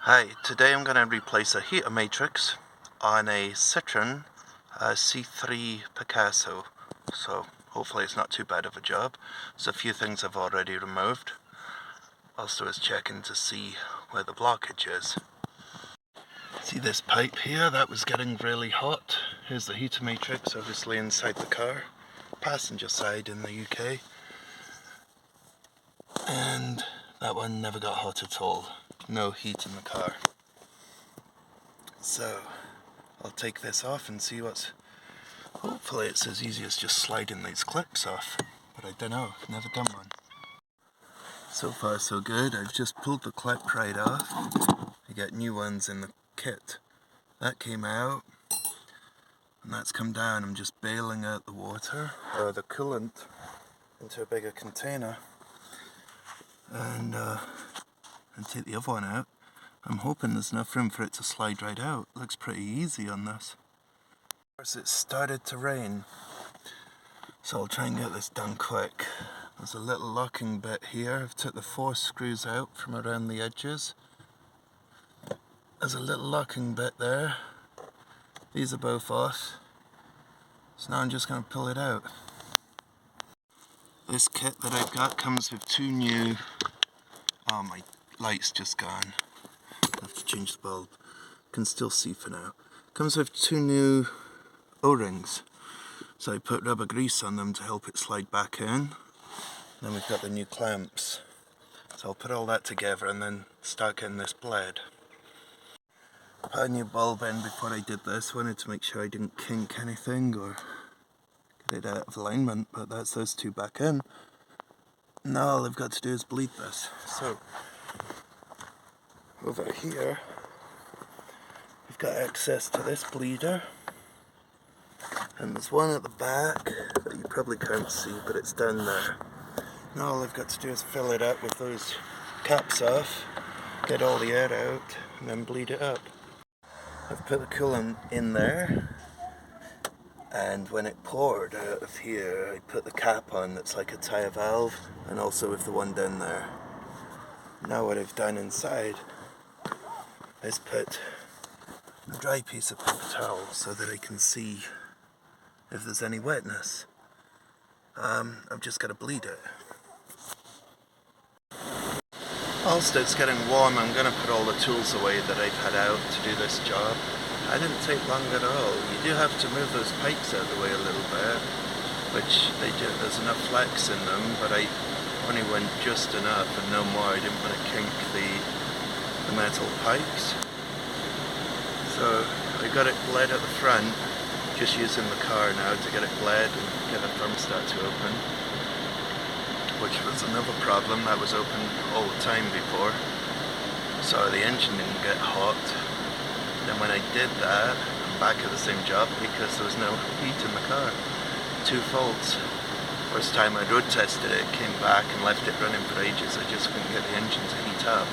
Hi, today I'm going to replace a heater matrix on a Citroen C3 Picasso. So hopefully it's not too bad of a job. There's a few things I've already removed. Also is checking to see where the blockage is. See this pipe here? That was getting really hot. Here's the heater matrix, obviously inside the car. Passenger side in the UK. And that one never got hot at all. No heat in the car. So I'll take this off and see what's... Hopefully it's as easy as just sliding these clips off. But I don't know, I've never done one. So far so good. I've just pulled the clip right off. I get new ones in the kit. That came out. And that's come down. I'm just bailing out the water, or the coolant, into a bigger container. And take the other one out. I'm hoping there's enough room for it to slide right out. Looks pretty easy on this. Of course it started to rain, so I'll try and get this done quick. There's a little locking bit here. I've took the 4 screws out from around the edges. There's a little locking bit there. These are both off. So now I'm just going to pull it out. This kit that I've got comes with 2 new... Oh, my light's just gone. I have to change the bulb. Can still see for now. Comes with 2 new O-rings. So I put rubber grease on them to help it slide back in. Then we've got the new clamps. So I'll put all that together and then start getting this bled. Put a new bulb in before I did this. Wanted to make sure I didn't kink anything or get it out of alignment, but that's those 2 back in. Now all I've got to do is bleed this. So over here we've got access to this bleeder, and there's one at the back that you probably can't see, but it's down there. Now all I've got to do is fill it up with those caps off, get all the air out, and then bleed it up. I've put the coolant in there, and when it poured out of here I put the cap on that's like a tyre valve, and also with the one down there. Now what I've done inside is put a dry piece of paper towel so that I can see if there's any wetness. I've just got to bleed it. Whilst it's getting warm, I'm going to put all the tools away that I've had out to do this job. I didn't take long at all. You do have to move those pipes out of the way a little bit, which they do. There's enough flex in them, but I only went just enough and no more. I didn't want to kink the metal pipes. So I got it bled at the front, just using the car now to get it bled and get the thermostat to open, which was another problem. That was open all the time before, so the engine didn't get hot. Then when I did that, I'm back at the same job because there was no heat in the car. 2 faults. First time I road tested it, came back and left it running for ages. I just couldn't get the engine to heat up.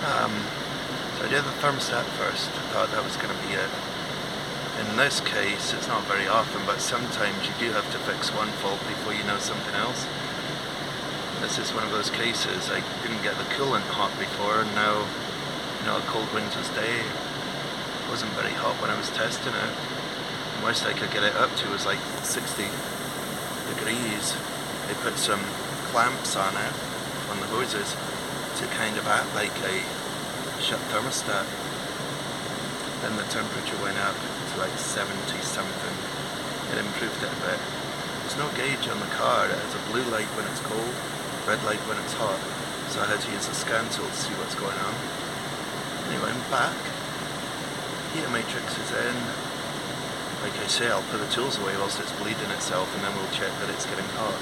So I did the thermostat first. I thought that was going to be it. In this case, it's not very often, but sometimes you do have to fix one fault before you know something else. This is one of those cases. I didn't get the coolant hot before, and now, you know, a cold winter's day, it wasn't very hot when I was testing it. The most I could get it up to was like 60 degrees. I put some clamps on it, on the hoses, to kind of act like a shut thermostat. Then the temperature went up to like 70 something. It improved it a bit. There's no gauge on the car. It has a blue light when it's cold, red light when it's hot. So I had to use a scan tool to see what's going on. Anyway, I'm back. Heater matrix is in. Like I say, I'll put the tools away whilst it's bleeding itself, and then we'll check that it's getting hot.